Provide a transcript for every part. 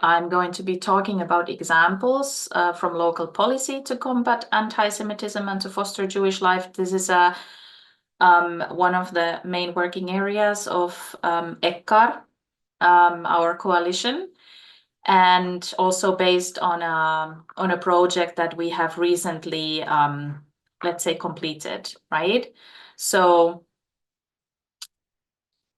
I'm going to be talking about examples from local policy to combat anti-Semitism and to foster Jewish life. This is one of the main working areas of ECCAR, our coalition, and also based on a project that we have recently, let's say, completed, right? So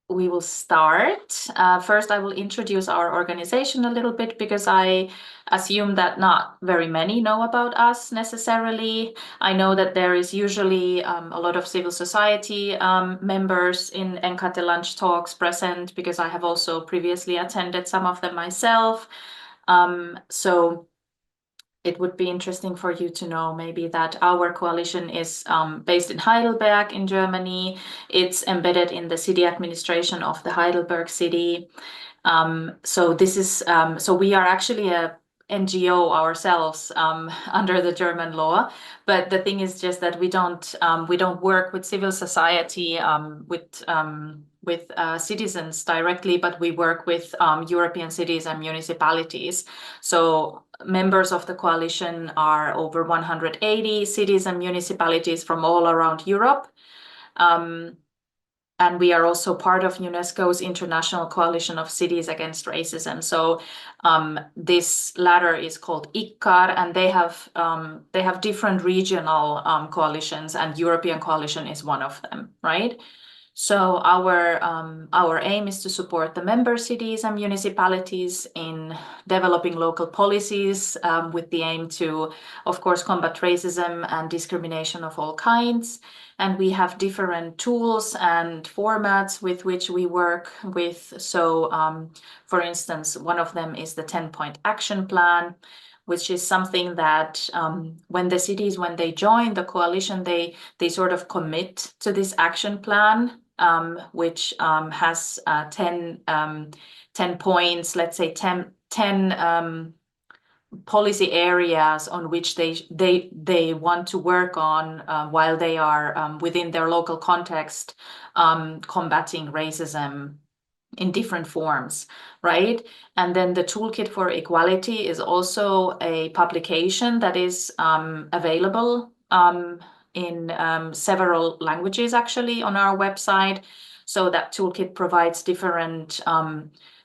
we will start. First, I will introduce our organization a little bit because I assume that not very many know about us necessarily. I know that there is usually a lot of civil society members in ENCATE lunch talks present because I have also previously attended some of them myself. So it would be interesting for you to know maybe that our coalition is based in Heidelberg in Germany. It's embedded in the city administration of the Heidelberg city. So this is so we are actually a NGO ourselves under the German law, but the thing is just that we don't work with civil society with citizens directly, but we work with European cities and municipalities. So members of the coalition are over 180 cities and municipalities from all around Europe. And we are also part of UNESCO's International Coalition of Cities Against Racism. So this latter is called ECCAR, and they have different regional coalitions, and European coalition is one of them, right? So our aim is to support the member cities and municipalities in developing local policies with the aim to, of course, combat racism and discrimination of all kinds. And we have different tools and formats with which we work with. So, for instance, one of them is the 10-point action plan, which is something that when the cities, when they join the coalition, they sort of commit to this action plan, which has 10 points, let's say 10 policy areas on which they want to work on while they are within their local context combating racism in different forms, right? And then the Toolkit for Equality is also a publication that is available in several languages actually on our website. So that toolkit provides different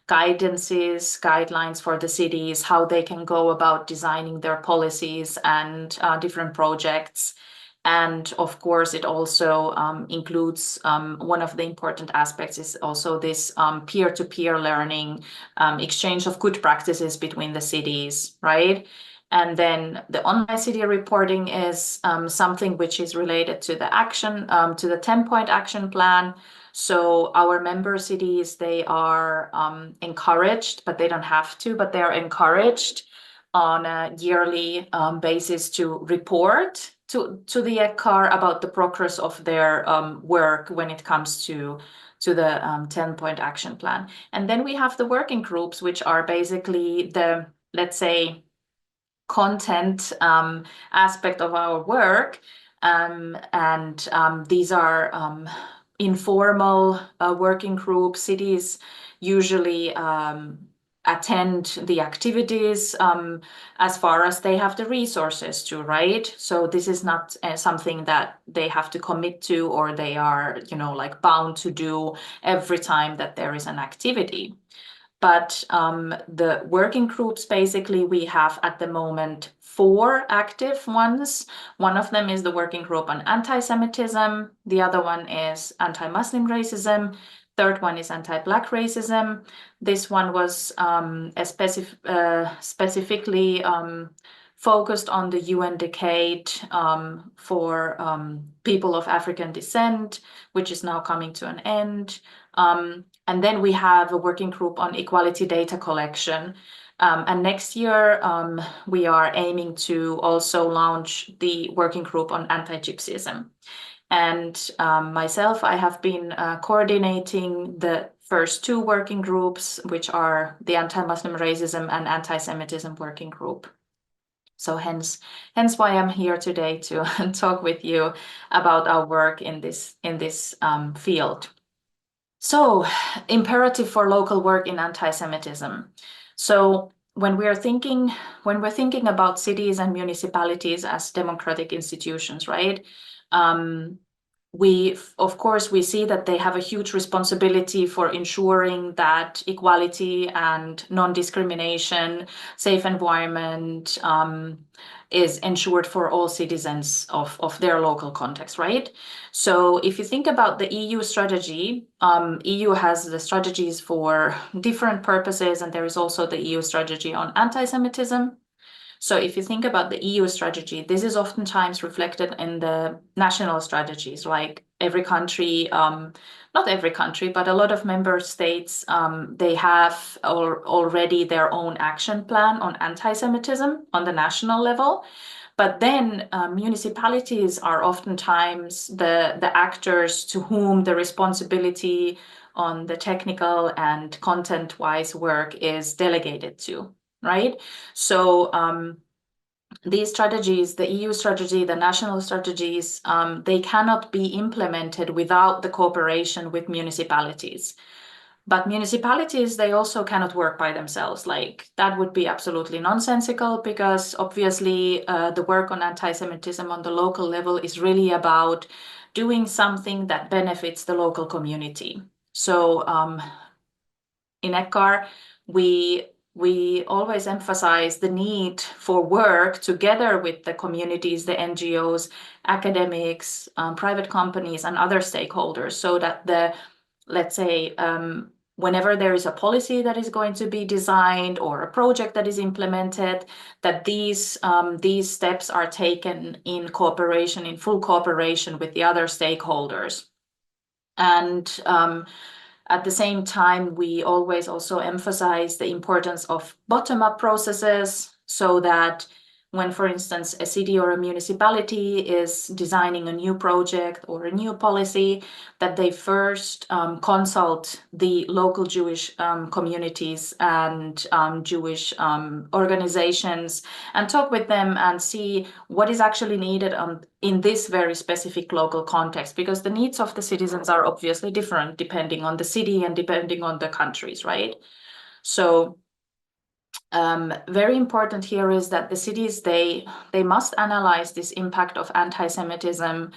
guidelines for the cities, how they can go about designing their policies and different projects. And of course, it also includes one of the important aspects is also this peer-to-peer learning, exchange of good practices between the cities, right? And then the online city reporting is something which is related to the action, to the 10-point action plan. So our member cities, they are encouraged, but they don't have to, but they're encouraged on a yearly basis to report to the ECCAR about the progress of their work when it comes to the 10-point action plan. And then we have the working groups, which are basically the, let's say, content aspect of our work. And these are informal working groups. Cities usually attend the activities as far as they have the resources to, right? So this is not something that they have to commit to or they are, like bound to do every time that there is an activity. But the working groups, basically, we have at the moment 4 active ones. One of them is the working group on anti-Semitism. The other one is anti-Muslim racism. Third one is anti-Black racism. This one was specifically focused on the ENCATE for people of African descent, which is now coming to an end. And then we have a working group on equality data collection. And next year, we are aiming to also launch the working group on anti-Gypsyism. And myself, I have been coordinating the first 2 working groups, which are the anti-Muslim racism and anti-Semitism working group. So hence why I'm here today to talk with you about our work in this field. So, imperative for local work in anti-Semitism. So when we're thinking about cities and municipalities as democratic institutions, right? Of course, we see that they have a huge responsibility for ensuring that equality and non-discrimination, safe environment, is ensured for all citizens of their local context, right? So if you think about the EU strategy, EU has the strategies for different purposes, and there is also the EU strategy on anti-Semitism. So if you think about the EU strategy, this is oftentimes reflected in the national strategies, like every country, not every country, but a lot of member states, they have already their own action plan on anti-Semitism on the national level. But then municipalities are oftentimes the actors to whom the responsibility on the technical and content-wise work is delegated to, right? So these strategies, the EU strategy, the national strategies, they cannot be implemented without the cooperation with municipalities. But municipalities, they also cannot work by themselves. Like that would be absolutely nonsensical, because obviously the work on anti-Semitism on the local level is really about doing something that benefits the local community. So in ECCAR, we always emphasize the need for work together with the communities, the NGOs, academics, private companies, and other stakeholders, so that let's say, whenever there is a policy that is going to be designed or a project that is implemented, that these steps are taken in cooperation, in full cooperation with the other stakeholders. And at the same time, we always also emphasize the importance of bottom-up processes, so that when, for instance, a city or a municipality is designing a new project or a new policy, that they first consult the local Jewish communities and Jewish organizations, and talk with them and see what is actually needed in this very specific local context, because the needs of the citizens are obviously different depending on the city and depending on the countries, right? So very important here is that the cities, they must analyze this impact of anti-Semitism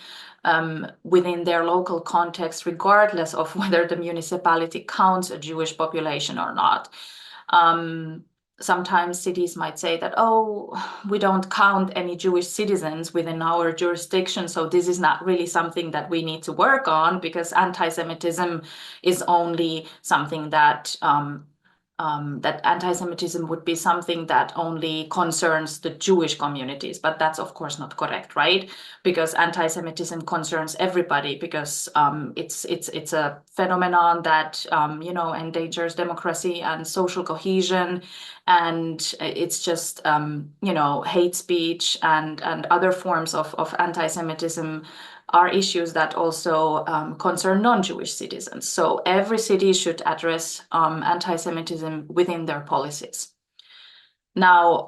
within their local context, regardless of whether the municipality counts a Jewish population or not. Sometimes cities might say that, oh, we don't count any Jewish citizens within our jurisdiction, so this is not really something that we need to work on, because anti-Semitism is only something that that anti-Semitism would be something that only concerns the Jewish communities. But that's of course not correct, right? Because anti-Semitism concerns everybody, because it's a phenomenon that endangers democracy and social cohesion, and it's just hate speech and other forms of anti-Semitism are issues that also concern non-Jewish citizens. So every city should address anti-Semitism within their policies. Now,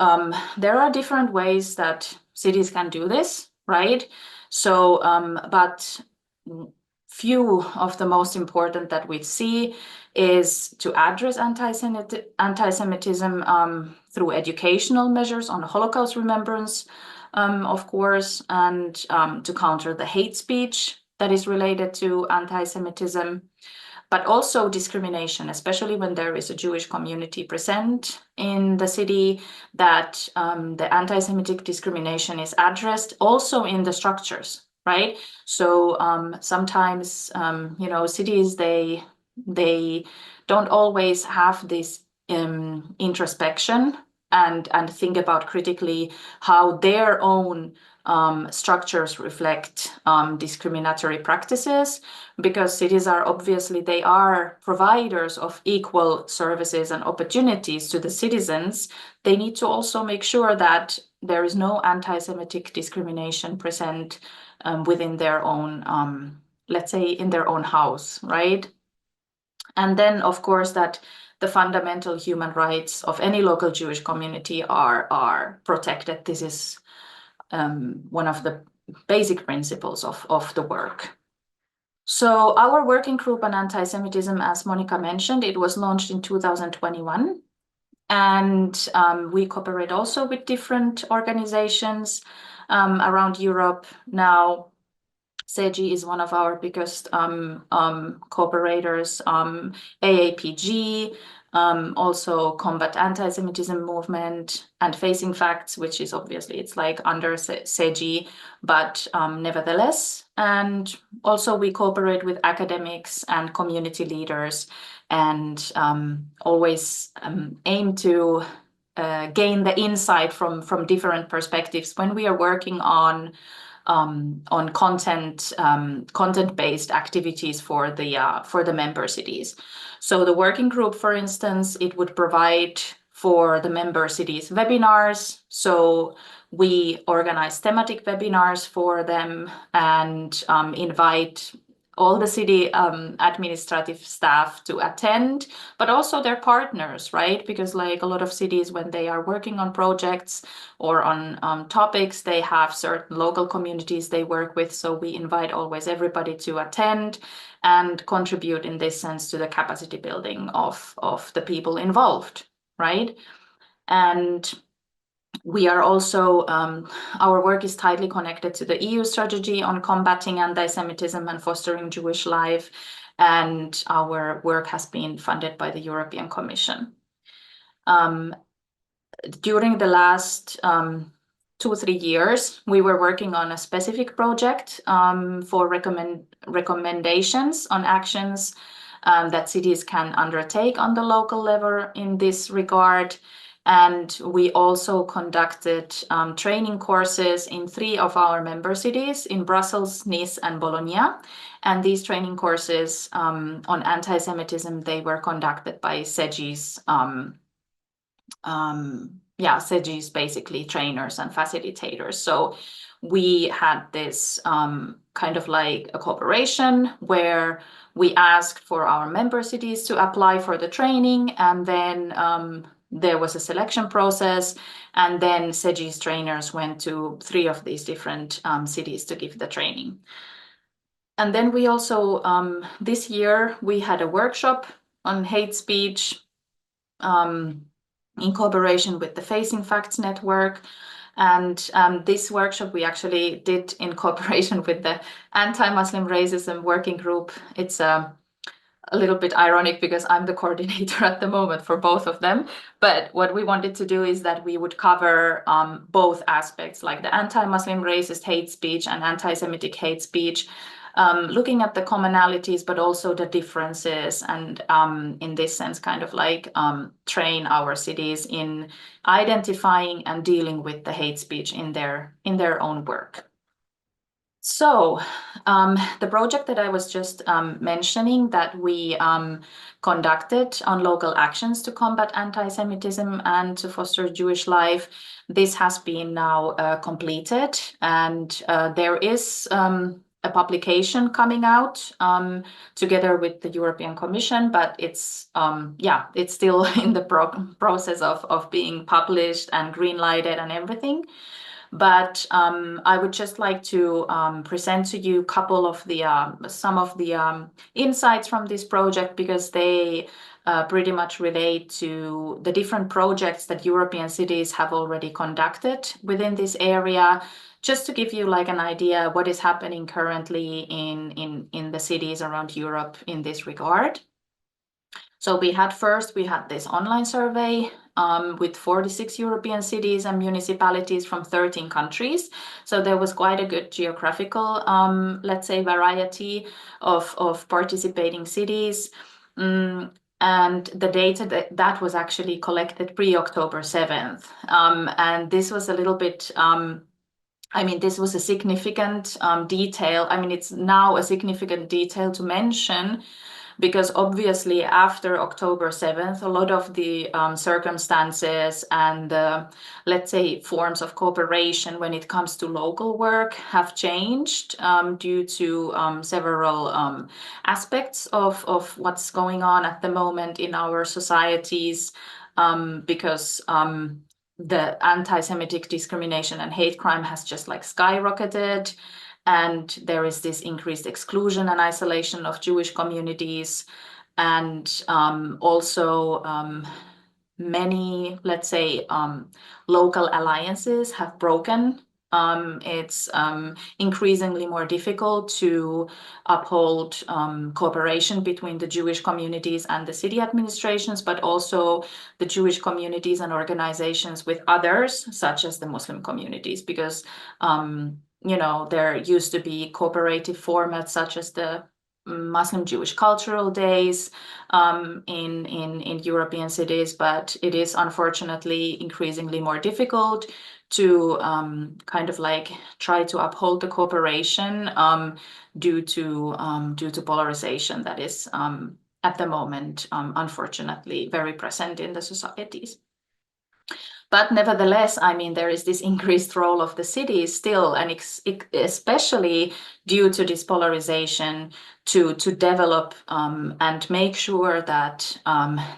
there are different ways that cities can do this, right? So, but few of the most important that we see is to address anti-Semitism through educational measures on Holocaust remembrance, of course, and to counter the hate speech that is related to anti-Semitism, but also discrimination, especially when there is a Jewish community present in the city, that the anti-Semitic discrimination is addressed also in the structures, right? So sometimes, cities, they don't always have this introspection and think about critically how their own structures reflect discriminatory practices, because cities are obviously, they are providers of equal services and opportunities to the citizens. They need to also make sure that there is no anti-Semitic discrimination present within their own, let's say, in their own house, right? And then, of course, that the fundamental human rights of any local Jewish community are protected. This is one of the basic principles of the work. So our working group on anti-Semitism, as Monica mentioned, it was launched in 2021. And we cooperate also with different organizations around Europe. Now, CEJI is one of our biggest cooperators, AAPG, also Combat Antisemitism Movement, and Facing Facts, which is obviously, it's like under CEJI, but nevertheless. And also we cooperate with academics and community leaders, and always aim to gain the insight from different perspectives when we are working on content-based activities for the member cities. So the working group, for instance, it would provide for the member cities webinars. So we organize thematic webinars for them and invite all the city administrative staff to attend, but also their partners, right? Because like a lot of cities, when they are working on projects or on topics, they have certain local communities they work with. So we invite always everybody to attend and contribute in this sense to the capacity building of the people involved, right? And we are also, our work is tightly connected to the EU strategy on combating anti-Semitism and fostering Jewish life, and our work has been funded by the European Commission. During the last 2-3 years, we were working on a specific project for recommendations on actions that cities can undertake on the local level in this regard. And we also conducted training courses in 3 of our member cities, in Brussels, Nice, and Bologna. And these training courses on anti-Semitism, they were conducted by CEJI's, CEJI's basically trainers and facilitators. So we had this kind of like a cooperation where we asked for our member cities to apply for the training, and then there was a selection process, and then CEJI's trainers went to 3 of these different cities to give the training. And then we also, this year, we had a workshop on hate speech in cooperation with the Facing Facts Network. And this workshop we actually did in cooperation with the Anti-Muslim Racism Working Group. It's a little bit ironic because I'm the coordinator at the moment for both of them. But what we wanted to do is that we would cover both aspects, like the anti-Muslim racist hate speech and anti-Semitic hate speech, looking at the commonalities, but also the differences, and in this sense, kind of like train our cities in identifying and dealing with the hate speech in their own work. So the project that I was just mentioning that we conducted on local actions to combat anti-Semitism and to foster Jewish life, this has been now completed, and there is a publication coming out together with the European Commission, but it's it's still in the process of being published and green-lighted and everything. But I would just like to present to you a couple of the some of the insights from this project, because they pretty much relate to the different projects that European cities have already conducted within this area, just to give you like an idea what is happening currently in the cities around Europe in this regard. So we had this online survey with 46 European cities and municipalities from 13 countries. So there was quite a good geographical, let's say, variety of participating cities. And the data that was actually collected pre-October 7th. And this was a little bit, this was a significant detail. It's now a significant detail to mention, because obviously after October 7th, a lot of the circumstances and let's say forms of cooperation when it comes to local work have changed due to several aspects of what's going on at the moment in our societies, because the anti-Semitic discrimination and hate crime has just like skyrocketed. And there is this increased exclusion and isolation of Jewish communities, and also many, let's say, local alliances have broken. It's increasingly more difficult to uphold cooperation between the Jewish communities and the city administrations, but also the Jewish communities and organizations with others, such as the Muslim communities, because there used to be cooperative formats such as the Muslim Jewish cultural days in European cities, but it is unfortunately increasingly more difficult to kind of like try to uphold the cooperation due to polarization that is at the moment unfortunately very present in the societies. But nevertheless, I mean, there is this increased role of the cities still, and especially due to this polarization, to develop and make sure that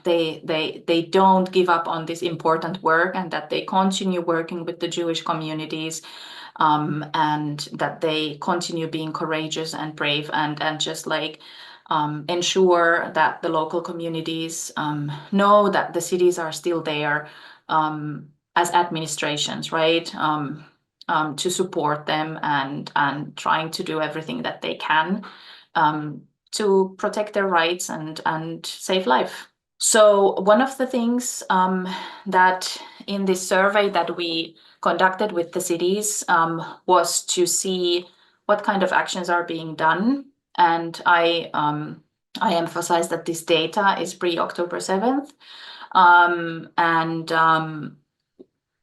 they don't give up on this important work, and that they continue working with the Jewish communities, and that they continue being courageous and brave, and just like ensure that the local communities know that the cities are still there as administrations, right? To support them and trying to do everything that they can to protect their rights and save life. So one of the things that in this survey that we conducted with the cities was to see what kind of actions are being done. And I emphasize that this data is pre-October 7th.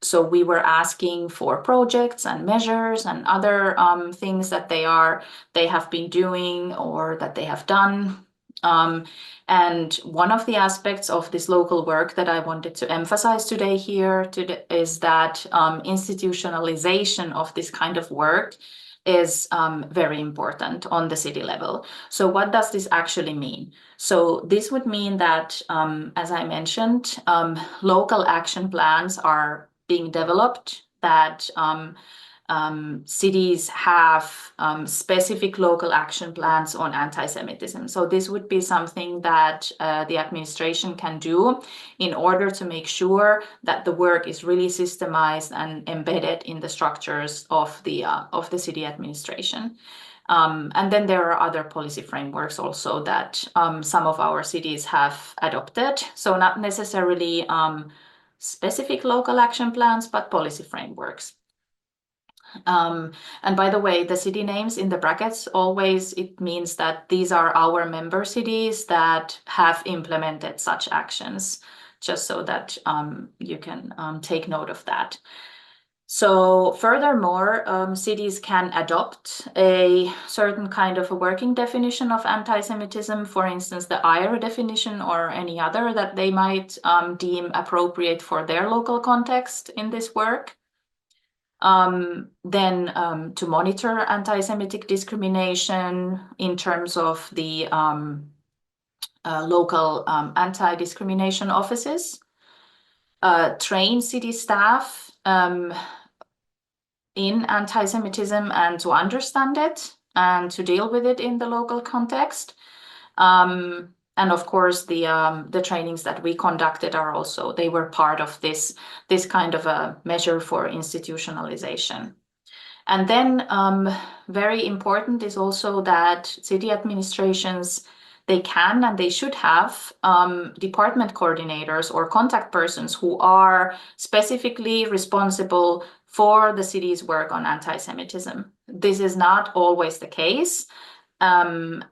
So we were asking for projects and measures and other things that they have been doing or that they have done. And one of the aspects of this local work that I wanted to emphasize today is that institutionalization of this kind of work is very important on the city level. So what does this actually mean? So this would mean that, as I mentioned, local action plans are being developed, that cities have specific local action plans on anti-Semitism. So this would be something that the administration can do in order to make sure that the work is really systemized and embedded in the structures of the city administration. And then there are other policy frameworks also that some of our cities have adopted. So not necessarily specific local action plans, but policy frameworks. And by the way, the city names in the brackets always, it means that these are our member cities that have implemented such actions, just so that you can take note of that. So furthermore, cities can adopt a certain kind of a working definition of anti-Semitism, for instance, the ECCAR definition or any other that they might deem appropriate for their local context in this work. Then to monitor anti-Semitic discrimination in terms of the local anti-discrimination offices, train city staff in anti-Semitism and to understand it and to deal with it in the local context. And of course, the trainings that we conducted they were part of this kind of a measure for institutionalization. And then very important is also that city administrations, they can and they should have department coordinators or contact persons who are specifically responsible for the city's work on anti-Semitism. This is not always the case. It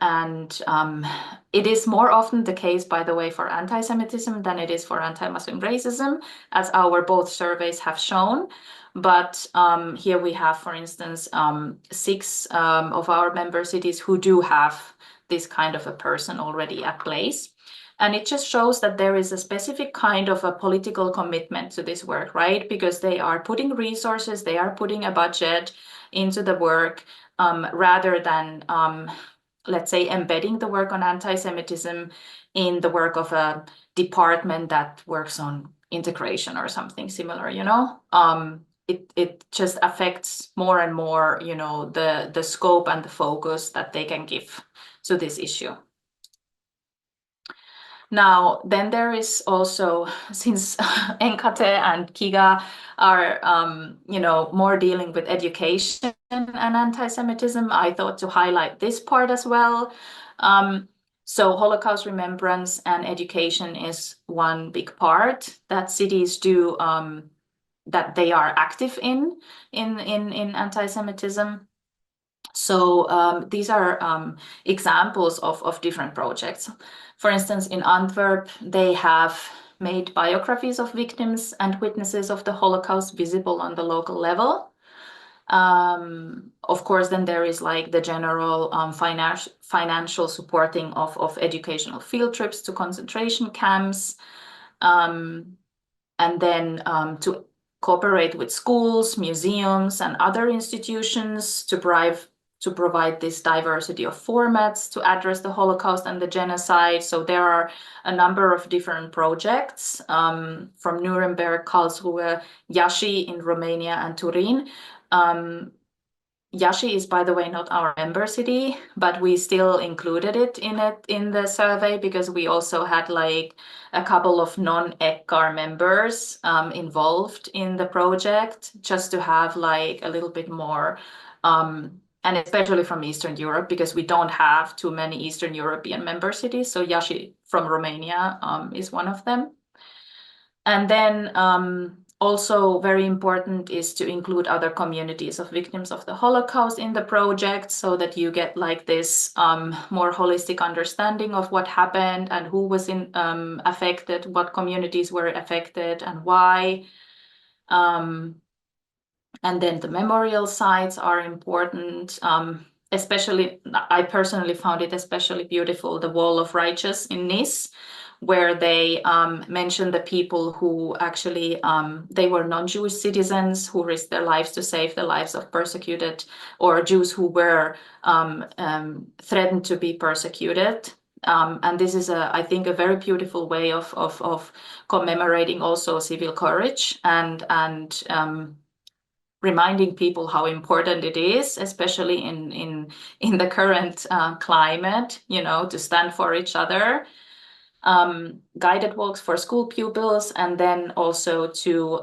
is more often the case, by the way, for anti-Semitism than it is for anti-Muslim racism, as our both surveys have shown. But here we have, for instance, 6 of our member cities who do have this kind of a person already at place. And it just shows that there is a specific kind of a political commitment to this work, right? Because they are putting resources, they are putting a budget into the work, rather than, let's say, embedding the work on anti-Semitism in the work of a department that works on integration or something similar, It just affects more and more, the scope and the focus that they can give to this issue. Now, then there is also, since ENCATE and KIGA are, more dealing with education and anti-Semitism, I thought to highlight this part as well. So Holocaust remembrance and education is one big part that cities do, that they are active in anti-Semitism. So these are examples of different projects. For instance, in Antwerp, they have made biographies of victims and witnesses of the Holocaust visible on the local level. Of course, then there is like the general financial supporting of educational field trips to concentration camps, and then to cooperate with schools, museums, and other institutions to provide this diversity of formats to address the Holocaust and the genocide. So there are a number of different projects from Nuremberg, Karlsruhe, Iași in Romania, and Turin. Iași is, by the way, not our member city, but we still included it in the survey because we also had like a couple of non-ECCAR members involved in the project, just to have like a little bit more, and especially from Eastern Europe, because we don't have too many Eastern European member cities. So Iași from Romania is one of them. And then also very important is to include other communities of victims of the Holocaust in the project, so that you get like this more holistic understanding of what happened and who was affected, what communities were affected and why. And then the memorial sites are important. Especially, I personally found it especially beautiful, the Wall of Righteous in Nice, where they mentioned the people who actually, they were non-Jewish citizens who risked their lives to save the lives of persecuted, or Jews who were threatened to be persecuted. And this is, I think, a very beautiful way of commemorating also civil courage and reminding people how important it is, especially in the current climate, to stand for each other. Guided walks for school pupils, and then also to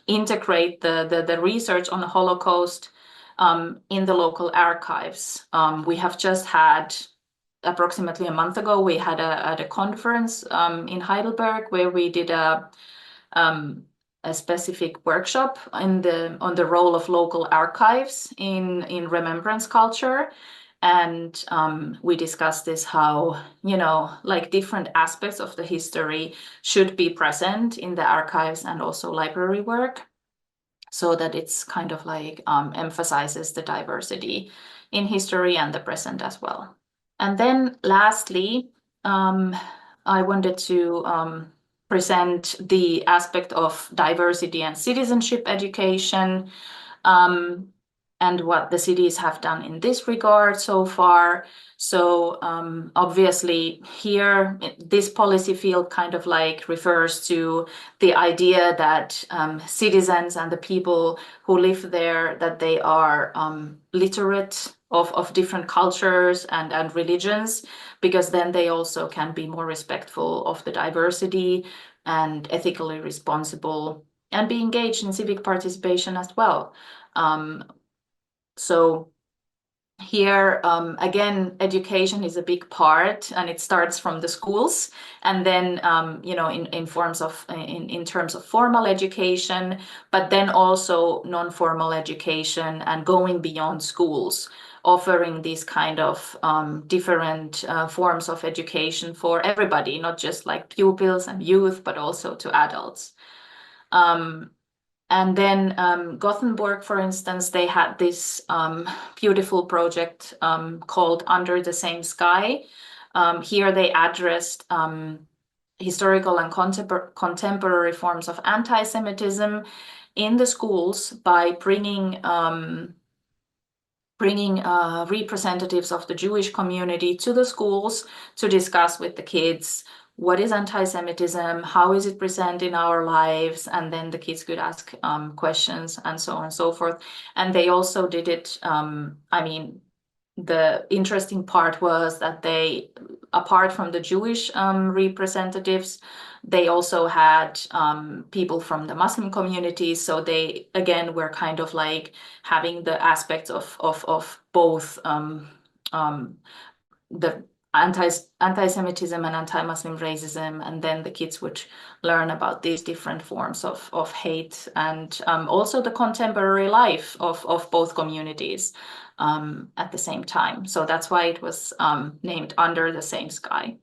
integrate the research on the Holocaust in the local archives. We have just had, approximately a month ago, we had a conference in Heidelberg where we did a specific workshop on the role of local archives in remembrance culture. And we discussed this, how, like different aspects of the history should be present in the archives and also library work, so that it's kind of like emphasizes the diversity in history and the present as well. And then lastly, I wanted to present the aspect of diversity and citizenship education, and what the cities have done in this regard so far. So obviously here, this policy field kind of like refers to the idea that citizens and the people who live there, that they are literate of different cultures and religions, because then they also can be more respectful of the diversity and ethically responsible and be engaged in civic participation as well. So here, again, education is a big part, and it starts from the schools, and then in terms of formal education, but then also non-formal education and going beyond schools, offering these kind of different forms of education for everybody, not just like pupils and youth, but also to adults. And then Gothenburg, for instance, they had this beautiful project called Under the Same Sky. Here they addressed historical and contemporary forms of anti-Semitism in the schools by bringing representatives of the Jewish community to the schools to discuss with the kids what is anti-Semitism, how is it present in our lives, and then the kids could ask questions and so on and so forth. And they also did it, the interesting part was that they apart from the Jewish representatives, they also had people from the Muslim communities. So they, again, were kind of like having the aspects of both the anti-Semitism and anti-Muslim racism, and then the kids would learn about these different forms of hate, and also the contemporary life of both communities at the same time. So that's why it was named Under the Same Sky.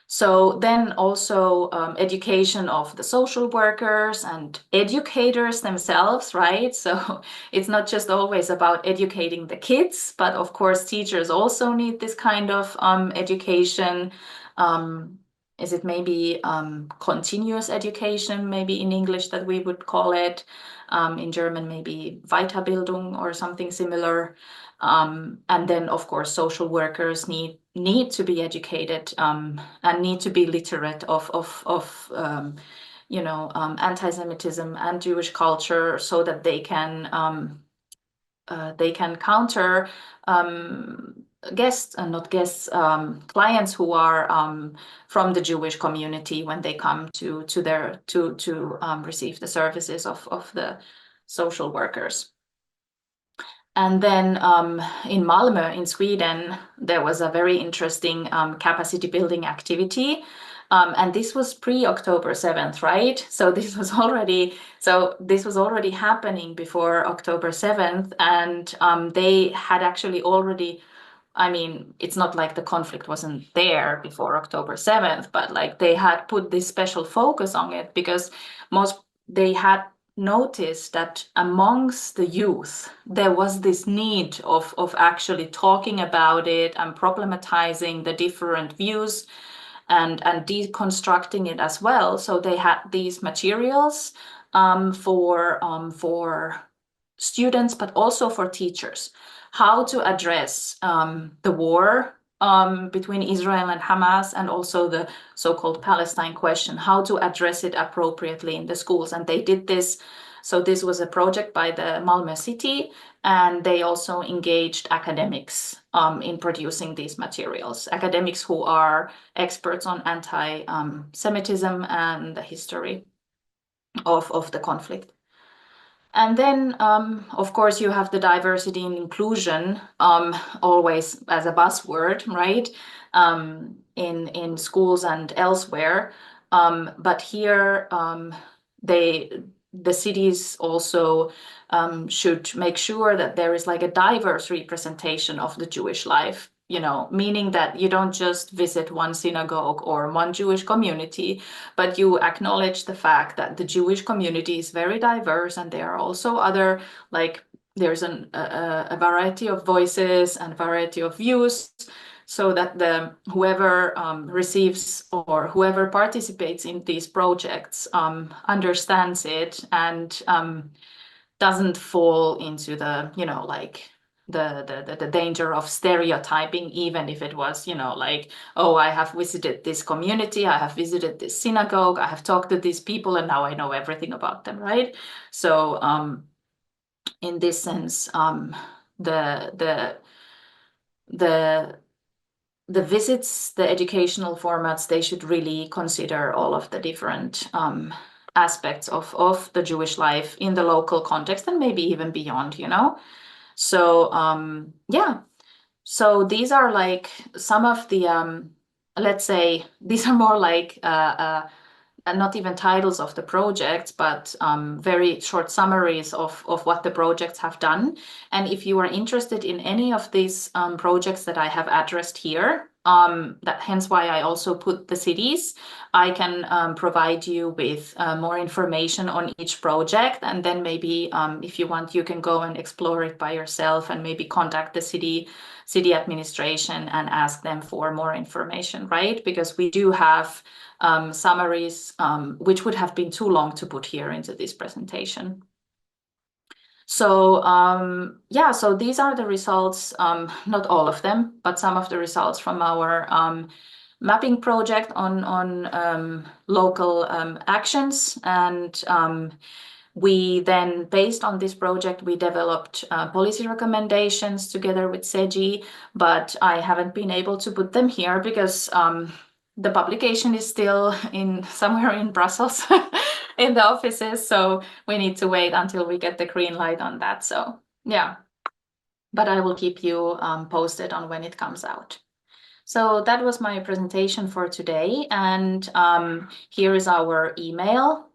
So then also education of the social workers and educators themselves, right? So it's not just always about educating the kids, but of course teachers also need this kind of education. Is it maybe continuous education, maybe in English that we would call it, in German maybe Weiterbildung or something similar. And then, of course, social workers need to be educated and need to be literate of anti-Semitism and Jewish culture, so that they can counter clients who are from the Jewish community when they come to receive the services of the social workers. And then in Malmö, in Sweden, there was a very interesting capacity building activity. And this was pre-October 7th, right? So this was already happening before October 7th. And they had actually already, I mean, it's not like the conflict wasn't there before October 7th, but like they had put this special focus on it because they had noticed that amongst the youth, there was this need of actually talking about it and problematizing the different views and deconstructing it as well. So they had these materials for students, but also for teachers, how to address the war between Israel and Hamas, and also the so-called Palestine question, how to address it appropriately in the schools. And they did this. So this was a project by the Malmö city, and they also engaged academics in producing these materials, academics who are experts on anti-Semitism and the history of the conflict. And then, of course, you have the diversity and inclusion always as a buzzword, right? In schools and elsewhere. But here, the cities also should make sure that there is like a diverse representation of the Jewish life, meaning that you don't just visit one synagogue or one Jewish community, but you acknowledge the fact that the Jewish community is very diverse, and there are also other, like there's a variety of voices and variety of views, so that whoever receives or whoever participates in these projects understands it and doesn't fall into the, like the danger of stereotyping, even if it was, like, oh, I have visited this community, I have visited this synagogue, I have talked to these people, and now I know everything about them, right? So in this sense, the visits, the educational formats, they should really consider all of the different aspects of the Jewish life in the local context and maybe even beyond, So yeah, so these are like some of the, let's say, these are more like not even titles of the projects, but very short summaries of what the projects have done. And if you are interested in any of these projects that I have addressed here, hence why I also put the cities, I can provide you with more information on each project. And then maybe if you want, you can go and explore it by yourself and maybe contact the city administration and ask them for more information, right? Because we do have summaries, which would have been too long to put here into this presentation. So yeah, so these are the results, not all of them, but some of the results from our mapping project on local actions. And We then, based on this project, we developed policy recommendations together with CEJI, but I haven't been able to put them here because the publication is still somewhere in Brussels in the offices, so we need to wait until we get the green light on that. So yeah, but I will keep you posted on when it comes out. So that was my presentation for today, and here is our email.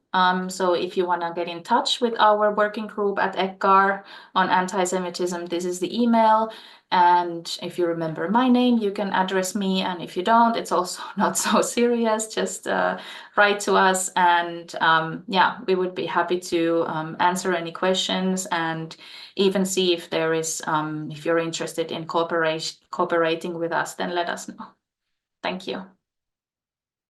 So if you want to get in touch with our working group at ECCAR on anti-Semitism, this is the email. And if you remember my name, you can address me. And if you don't, it's also not so serious. Just write to us. And yeah, we would be happy to answer any questions and even see if there is, if you're interested in cooperating with us, then let us know. Thank you.